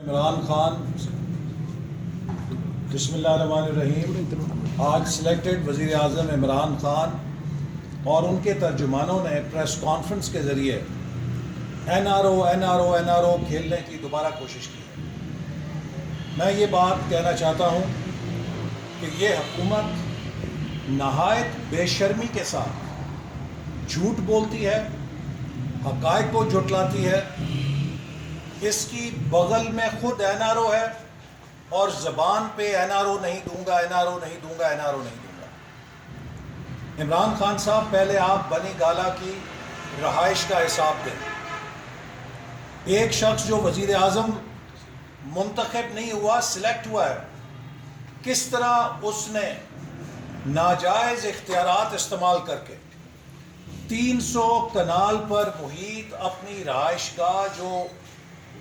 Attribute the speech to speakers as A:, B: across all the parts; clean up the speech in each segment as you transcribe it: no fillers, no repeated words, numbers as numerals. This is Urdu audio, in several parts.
A: عمران خان بسم اللہ الرحمن الرحیم آج سلیکٹڈ وزیر اعظم عمران خان اور ان کے ترجمانوں نے پریس کانفرنس کے ذریعے این آر او کھیلنے کی دوبارہ کوشش کی ہے۔ میں یہ بات کہنا چاہتا ہوں کہ یہ حکومت نہایت بے شرمی کے ساتھ جھوٹ بولتی ہے، حقائق کو جھٹلاتی ہے۔ اس کی بغل میں خود این آر او ہے اور زبان پہ این آر او نہیں دوں گا، این آر او نہیں دوں گا، این آر او نہیں دوں گا۔ عمران خان صاحب، پہلے آپ بنی گالہ کی رہائش کا حساب دیں۔ ایک شخص جو وزیر اعظم منتخب نہیں ہوا، سلیکٹ ہوا ہے، کس طرح اس نے ناجائز اختیارات استعمال کر کے 300 کنال پر محیط اپنی رہائش گاہ جو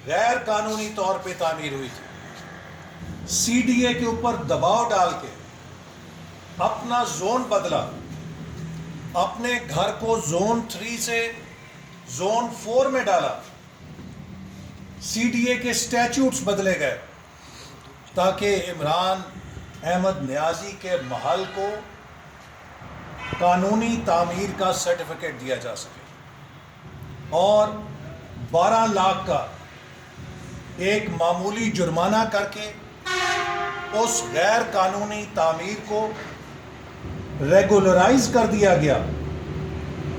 A: غیر قانونی طور پہ تعمیر ہوئی تھی، سی ڈی اے کے اوپر دباؤ ڈال کے اپنا زون بدلا، اپنے گھر کو زون 3 سے زون 4 میں ڈالا، سی ڈی اے کے سٹیچوٹس بدلے گئے تاکہ عمران احمد نیازی کے محل کو قانونی تعمیر کا سرٹیفکیٹ دیا جا سکے، اور 12 لاکھ کا ایک معمولی جرمانہ کر کے اس غیر قانونی تعمیر کو ریگولرائز کر دیا گیا۔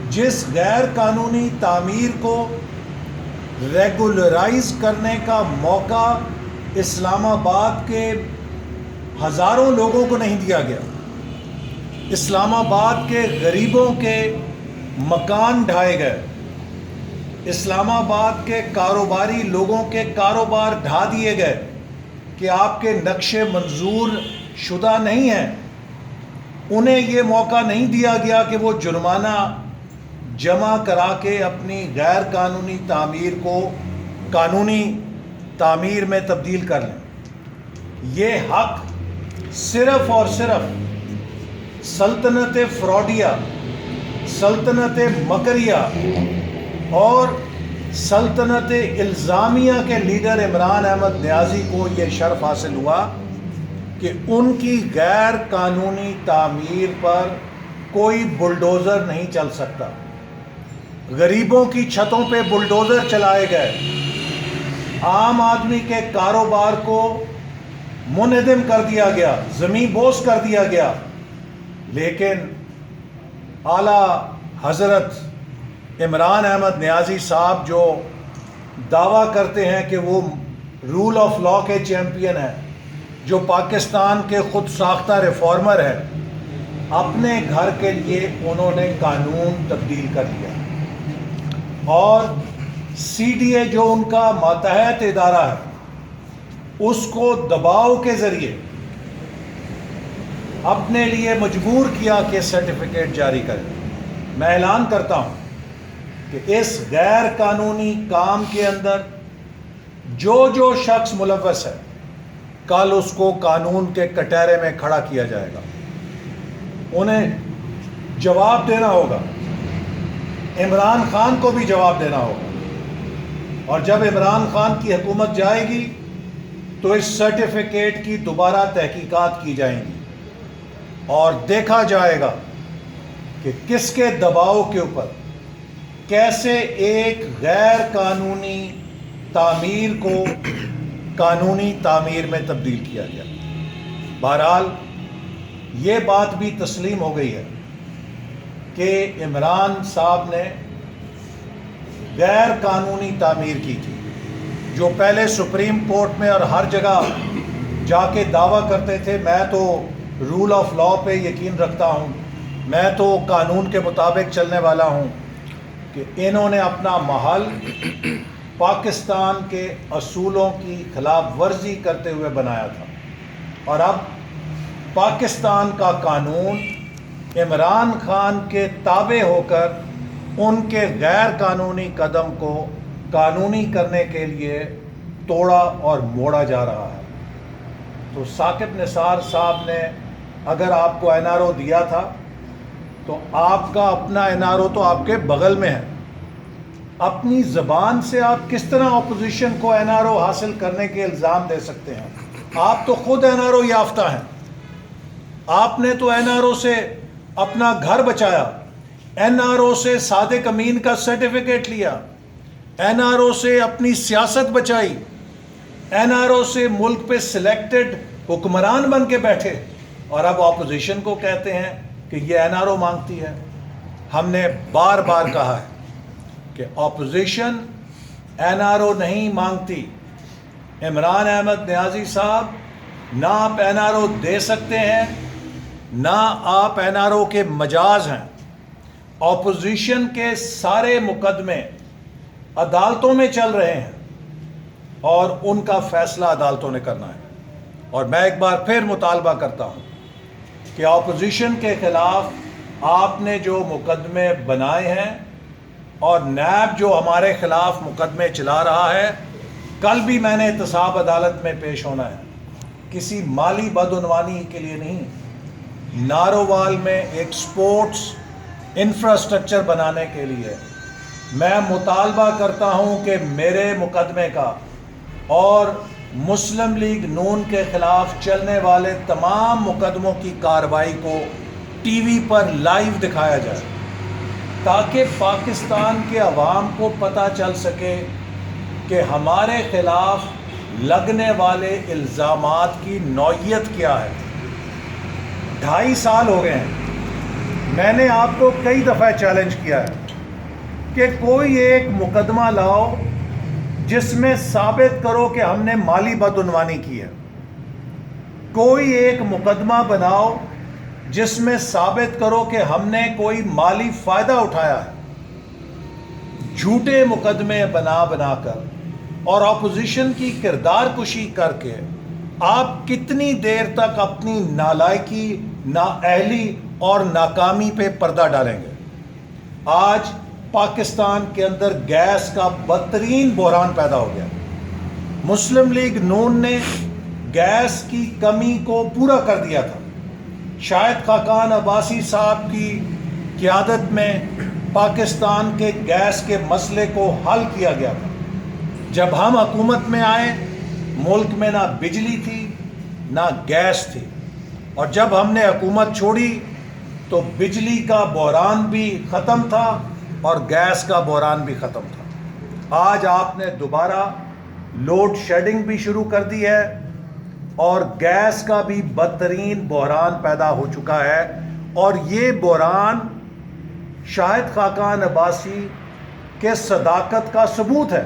A: جس غیر قانونی تعمیر کو ریگولرائز کرنے کا موقع اسلام آباد کے ہزاروں لوگوں کو نہیں دیا گیا، اسلام آباد کے غریبوں کے مکان ڈھائے گئے، اسلام آباد کے کاروباری لوگوں کے کاروبار ڈھا دیے گئے کہ آپ کے نقشے منظور شدہ نہیں ہیں۔ انہیں یہ موقع نہیں دیا گیا کہ وہ جرمانہ جمع کرا کے اپنی غیر قانونی تعمیر کو قانونی تعمیر میں تبدیل کر لیں۔ یہ حق صرف اور صرف سلطنت فراڈیہ، سلطنت مکریہ اور سلطنت الزامیہ کے لیڈر عمران احمد نیازی کو یہ شرف حاصل ہوا کہ ان کی غیر قانونی تعمیر پر کوئی بلڈوزر نہیں چل سکتا۔ غریبوں کی چھتوں پہ بلڈوزر چلائے گئے، عام آدمی کے کاروبار کو منہدم کر دیا گیا، زمین بوس کر دیا گیا، لیکن اعلیٰ حضرت عمران احمد نیازی صاحب جو دعویٰ کرتے ہیں کہ وہ رول آف لا کے چیمپئن ہیں، جو پاکستان کے خود ساختہ ریفارمر ہیں، اپنے گھر کے لیے انہوں نے قانون تبدیل کر دیا، اور سی ڈی اے جو ان کا ماتحت ادارہ ہے، اس کو دباؤ کے ذریعے اپنے لیے مجبور کیا کہ سرٹیفکیٹ جاری کرے۔ میں اعلان کرتا ہوں کہ اس غیر قانونی کام کے اندر جو شخص ملوث ہے، کل اس کو قانون کے کٹہرے میں کھڑا کیا جائے گا، انہیں جواب دینا ہوگا، عمران خان کو بھی جواب دینا ہوگا، اور جب عمران خان کی حکومت جائے گی تو اس سرٹیفکیٹ کی دوبارہ تحقیقات کی جائیں گی اور دیکھا جائے گا کہ کس کے دباؤ کے اوپر کیسے ایک غیر قانونی تعمیر کو قانونی تعمیر میں تبدیل کیا گیا۔ بہرحال یہ بات بھی تسلیم ہو گئی ہے کہ عمران صاحب نے غیر قانونی تعمیر کی تھی، جو پہلے سپریم کورٹ میں اور ہر جگہ جا کے دعویٰ کرتے تھے میں تو رول آف لا پہ یقین رکھتا ہوں، میں تو قانون کے مطابق چلنے والا ہوں، کہ انہوں نے اپنا محل پاکستان کے اصولوں کی خلاف ورزی کرتے ہوئے بنایا تھا، اور اب پاکستان کا قانون عمران خان کے تابع ہو کر ان کے غیر قانونی قدم کو قانونی کرنے کے لیے توڑا اور موڑا جا رہا ہے۔ تو ثاقب نثار صاحب نے اگر آپ کو این آر او دیا تھا تو آپ کا اپنا این آر او تو آپ کے بغل میں ہے، اپنی زبان سے آپ کس طرح اپوزیشن کو این آر او حاصل کرنے کے الزام دے سکتے ہیں؟ آپ تو خود این آر او یافتہ ہیں. آپ نے تو این آر او سے اپنا گھر بچایا، این آر او سے صادق امین کا سرٹیفکیٹ لیا، این آر او سے اپنی سیاست بچائی، این آر او سے ملک پہ سلیکٹڈ حکمران بن کے بیٹھے، اور اب اپوزیشن کو کہتے ہیں کہ یہ این آر او مانگتی ہے. ہم نے بار بار کہا ہے کہ اپوزیشن این آر او نہیں مانگتی. عمران احمد نیازی صاحب، نہ آپ این آر او دے سکتے ہیں، نہ آپ این آر او کے مجاز ہیں. اپوزیشن کے سارے مقدمے عدالتوں میں چل رہے ہیں اور ان کا فیصلہ عدالتوں نے کرنا ہے. اور میں ایک بار پھر مطالبہ کرتا ہوں کہ اپوزیشن کے خلاف آپ نے جو مقدمے بنائے ہیں اور نیب جو ہمارے خلاف مقدمے چلا رہا ہے، کل بھی میں نے احتساب عدالت میں پیش ہونا ہے، کسی مالی بدعنوانی کے لیے نہیں، نارووال میں ایک سپورٹس انفراسٹرکچر بنانے کے لیے. میں مطالبہ کرتا ہوں کہ میرے مقدمے کا اور مسلم لیگ نون کے خلاف چلنے والے تمام مقدموں کی کارروائی کو ٹی وی پر لائیو دکھایا جائے، تاکہ پاکستان کے عوام کو پتہ چل سکے کہ ہمارے خلاف لگنے والے الزامات کی نوعیت کیا ہے. 2.5 سال ہو گئے ہیں، میں نے آپ کو کئی دفعہ چیلنج کیا ہے کہ کوئی ایک مقدمہ لاؤ جس میں ثابت کرو کہ ہم نے مالی بدعنوانی کی ہے. کوئی ایک مقدمہ بناؤ جس میں ثابت کرو کہ ہم نے کوئی مالی فائدہ اٹھایا ہے. جھوٹے مقدمے بنا بنا کر اور اپوزیشن کی کردار کشی کر کے آپ کتنی دیر تک اپنی نالائکی، نااہلی اور ناکامی پہ پردہ ڈالیں گے؟ آج پاکستان کے اندر گیس کا بدترین بحران پیدا ہو گیا. مسلم لیگ نون نے گیس کی کمی کو پورا کر دیا تھا. شاہد خاقان عباسی صاحب کی قیادت میں پاکستان کے گیس کے مسئلے کو حل کیا گیا تھا. جب ہم حکومت میں آئے، ملک میں نہ بجلی تھی نہ گیس تھی، اور جب ہم نے حکومت چھوڑی تو بجلی کا بحران بھی ختم تھا اور گیس کا بحران بھی ختم تھا. آج آپ نے دوبارہ لوڈ شیڈنگ بھی شروع کر دی ہے اور گیس کا بھی بدترین بحران پیدا ہو چکا ہے. اور یہ بحران شاہد خاقان عباسی کے صداقت کا ثبوت ہے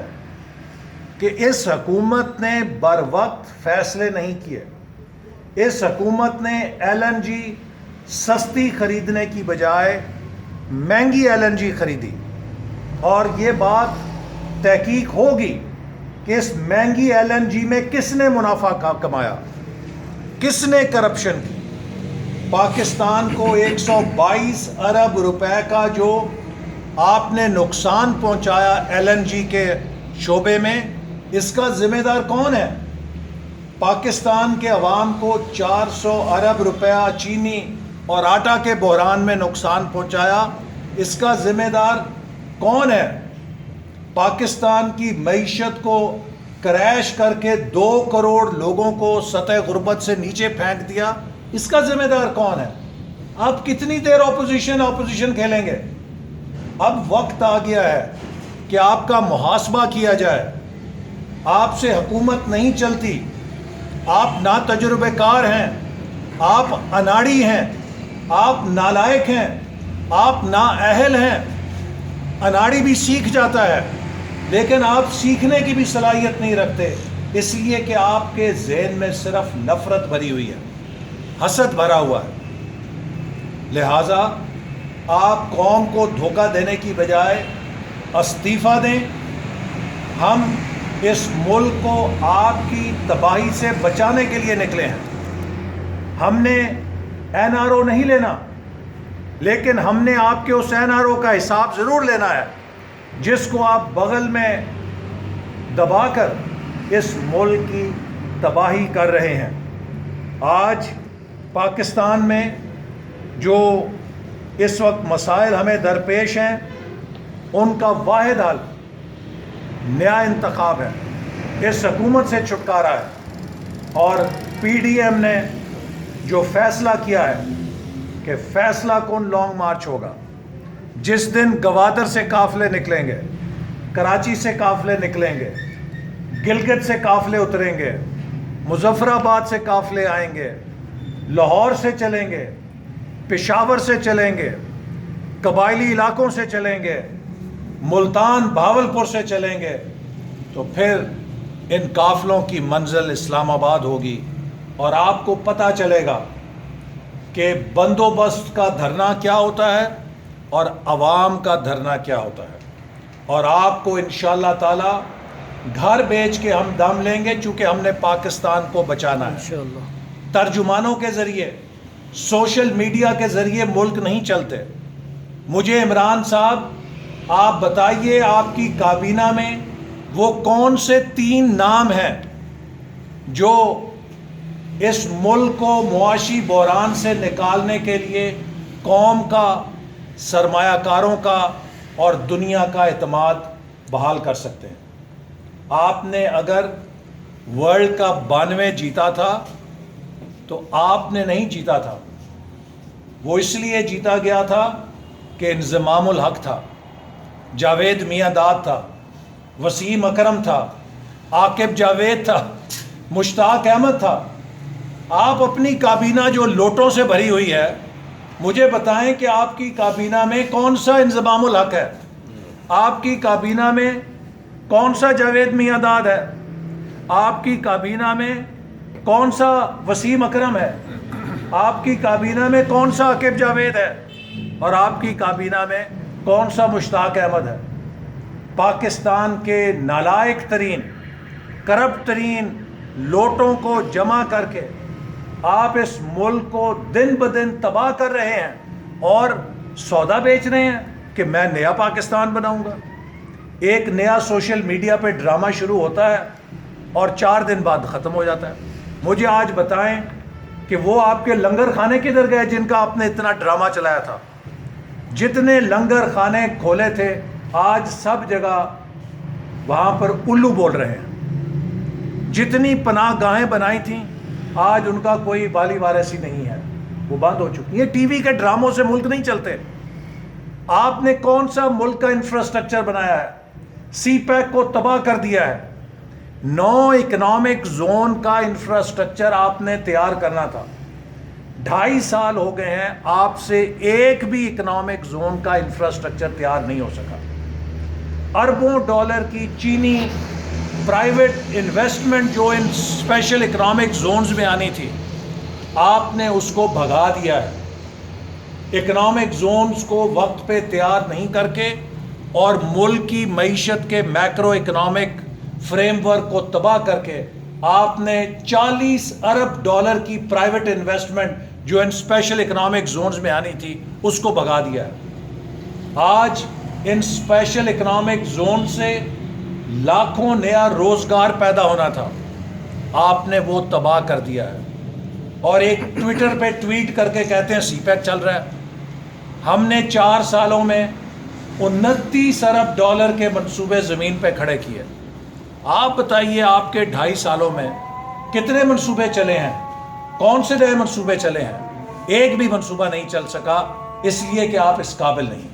A: کہ اس حکومت نے بر وقت فیصلے نہیں کیے. اس حکومت نے ایل این جی سستی خریدنے کی بجائے مہنگی ایل این جی خریدی، اور یہ بات تحقیق ہوگی کہ اس مہنگی ایل این جی میں کس نے منافع کمایا، کس نے کرپشن کی. پاکستان کو 122 ارب روپے کا جو آپ نے نقصان پہنچایا ایل این جی کے شعبے میں، اس کا ذمہ دار کون ہے؟ پاکستان کے عوام کو 400 ارب روپیہ چینی اور آٹا کے بحران میں نقصان پہنچایا، اس کا ذمہ دار کون ہے؟ پاکستان کی معیشت کو کریش کر کے 2 کروڑ لوگوں کو سطح غربت سے نیچے پھینک دیا، اس کا ذمہ دار کون ہے؟ آپ کتنی دیر اپوزیشن کھیلیں گے؟ اب وقت آ گیا ہے کہ آپ کا محاسبہ کیا جائے. آپ سے حکومت نہیں چلتی، آپ ناتجربہ کار ہیں، آپ اناڑی ہیں، آپ نالائق ہیں، آپ نااہل ہیں. اناڑی بھی سیکھ جاتا ہے لیکن آپ سیکھنے کی بھی صلاحیت نہیں رکھتے، اس لیے کہ آپ کے ذہن میں صرف نفرت بھری ہوئی ہے، حسد بھرا ہوا ہے. لہٰذا آپ قوم کو دھوکہ دینے کی بجائے استعفیٰ دیں. ہم اس ملک کو آپ کی تباہی سے بچانے کے لیے نکلے ہیں. ہم نے این آر او نہیں لینا، لیکن ہم نے آپ کے اس این آر او کا حساب ضرور لینا ہے جس کو آپ بغل میں دبا کر اس ملک کی تباہی کر رہے ہیں. آج پاکستان میں جو اس وقت مسائل ہمیں درپیش ہیں، ان کا واحد حل نیا انتخاب ہے، اس حکومت سے چھٹکارا ہے، اور پی ڈی ایم نے جو فیصلہ کیا ہے کہ فیصلہ کن لانگ مارچ ہوگا، جس دن گوادر سے قافلے نکلیں گے، کراچی سے قافلے نکلیں گے، گلگت سے قافلے اتریں گے، مظفر آباد سے قافلے آئیں گے، لاہور سے چلیں گے، پشاور سے چلیں گے، قبائلی علاقوں سے چلیں گے، ملتان بھاولپور سے چلیں گے، تو پھر ان قافلوں کی منزل اسلام آباد ہوگی، اور آپ کو پتہ چلے گا کہ بندوبست کا دھرنا کیا ہوتا ہے اور عوام کا دھرنا کیا ہوتا ہے، اور آپ کو انشاءاللہ تعالی گھر بیچ کے ہم دم لیں گے، چونکہ ہم نے پاکستان کو بچانا ہے۔
B: انشاءاللہ
A: ترجمانوں کے ذریعے، سوشل میڈیا کے ذریعے ملک نہیں چلتے۔ مجھے عمران صاحب آپ بتائیے، آپ کی کابینہ میں وہ کون سے 3 نام ہیں جو اس ملک کو معاشی بحران سے نکالنے کے لیے قوم کا، سرمایہ کاروں کا اور دنیا کا اعتماد بحال کر سکتے ہیں؟ آپ نے اگر ورلڈ کا 92 جیتا تھا تو آپ نے نہیں جیتا تھا، وہ اس لیے جیتا گیا تھا کہ انضمام الحق تھا، جاوید میاں داد تھا، وسیم اکرم تھا، عاقب جاوید تھا، مشتاق احمد تھا۔ آپ اپنی کابینہ جو لوٹوں سے بھری ہوئی ہے، مجھے بتائیں کہ آپ کی کابینہ میں کون سا انضمام الحق ہے؟ آپ کی کابینہ میں کون سا جاوید میاں داد ہے؟ آپ کی کابینہ میں کون سا وسیم اکرم ہے؟ آپ کی کابینہ میں کون سا عاقب جاوید ہے؟ اور آپ کی کابینہ میں کون سا مشتاق احمد ہے؟ پاکستان کے نالائق ترین، کرپٹ ترین لوٹوں کو جمع کر کے آپ اس ملک کو دن بدن تباہ کر رہے ہیں، اور سودا بیچ رہے ہیں کہ میں نیا پاکستان بناؤں گا۔ ایک نیا سوشل میڈیا پہ ڈرامہ شروع ہوتا ہے اور 4 دن بعد ختم ہو جاتا ہے۔ مجھے آج بتائیں کہ وہ آپ کے لنگر خانے کدھر گئے جن کا آپ نے اتنا ڈرامہ چلایا تھا؟ جتنے لنگر خانے کھولے تھے، آج سب جگہ وہاں پر الو بول رہے ہیں۔ جتنی پناہ گاہیں بنائی تھیں، آج ان کا کوئی بالی وارثی نہیں ہے، وہ بند ہو چکی ہیں۔ ٹی وی کے ڈراموں سے ملک نہیں چلتے۔ آپ نے کون سا ملک کا انفراسٹرکچر بنایا ہے؟ سی پیک کو تباہ کر دیا ہے۔ 9 اکنامک زون کا انفراسٹرکچر آپ نے تیار کرنا تھا، 2.5 سال ہو گئے ہیں، آپ سے ایک بھی اکنامک زون کا انفراسٹرکچر تیار نہیں ہو سکا۔ اربوں ڈالر کی چینی پرائیویٹ انویسٹمنٹ جو ان اسپیشل اکنامک زونز میں آنی تھی، آپ نے اس کو بھگا دیا ہے۔ اکنامک زونز کو وقت پہ تیار نہیں کر کے، اور ملک کی معیشت کے میکرو اکنامک فریم ورک کو تباہ کر کے، آپ نے 40 ارب ڈالر کی پرائیویٹ انویسٹمنٹ جو ان اسپیشل اکنامک زونز میں آنی تھی، اس کو بھگا دیا ہے۔ آج ان اسپیشل اکنامک زون سے لاکھوں نیا روزگار پیدا ہونا تھا، آپ نے وہ تباہ کر دیا ہے، اور ایک ٹویٹر پہ ٹویٹ کر کے کہتے ہیں سی پیک چل رہا ہے۔ ہم نے 4 سالوں میں 29 ارب ڈالر کے منصوبے زمین پہ کھڑے کیے۔ آپ بتائیے، آپ کے 2.5 سالوں میں کتنے منصوبے چلے ہیں؟ کون سے نئے منصوبے چلے ہیں؟ ایک بھی منصوبہ نہیں چل سکا، اس لیے کہ آپ اس قابل نہیں۔